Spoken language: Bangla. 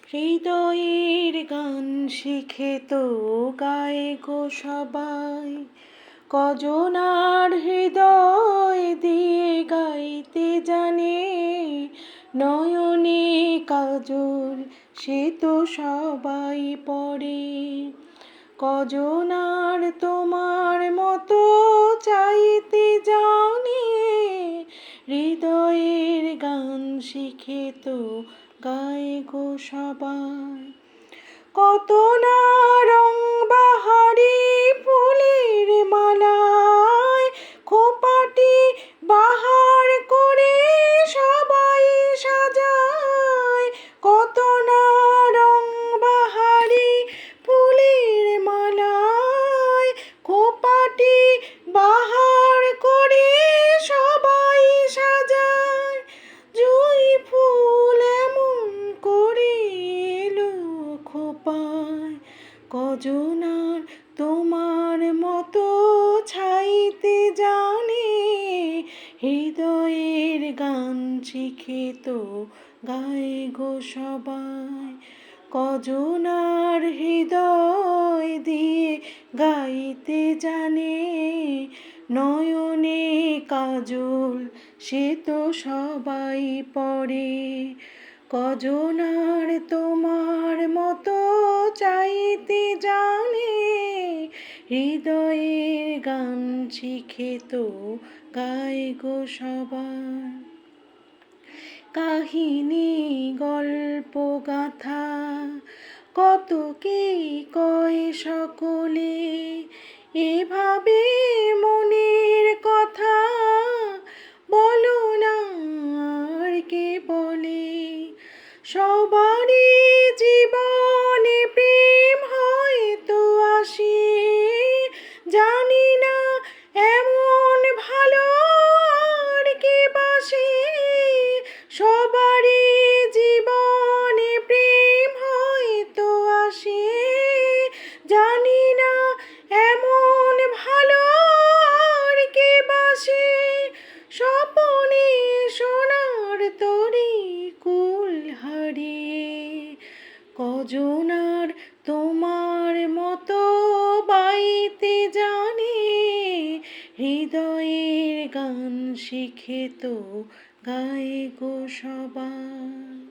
হৃদয়ের গান শিখে তো গায়ে গো সবাই, কজনার হৃদয় দিয়ে গাইতে জানে। নয়নে কাজল সে তো সবাই পড়ে, কজনার তোমার মতো চাইতে জানে। হৃদয়ের গান শিখে তো গায়ে গো সবাই, কত না রং বাহারি ফুলের মালায় খোপাটি বাহার করে সবাই সাজায়। কত না রং বাহারি ফুলের মালায় খোপাটি বাহার করে সবাই সাজায়। জুঁই ফুল এমন করে এলো খোপায়, কজনার তোমার মতো ছাইতে জানে। হৃদয়ের গান শিখে তো গায়ে গো সবাই, কজনার হৃদয় দিয়ে গাইতে জানে। নয়নে কাজল সে তো সবাই পড়ে, কজনার তোমার মতো চাইতে জানে। হৃদয়ের গান শিখে তো গায়ে গো সবাই, কাহিনী গল্প গাথা কত কে কয় সকলে। এভাবে মনের কথা বলো না আর কে বলে। সবারই জীবনে প্রেম হয়তো আসে, জানি না এমন ভালো আর কে বাসে। সবারই জীবনে প্রেম হয়তো আসে, জানি না এমন ভালো আর কে বাসে। স্বপনে সোনার তরী কুল হারিয়ে, কজনার তোমার মতো বাইতে জানে। হৃদয়ের গান শিখে তো গায়ে গো সবাই।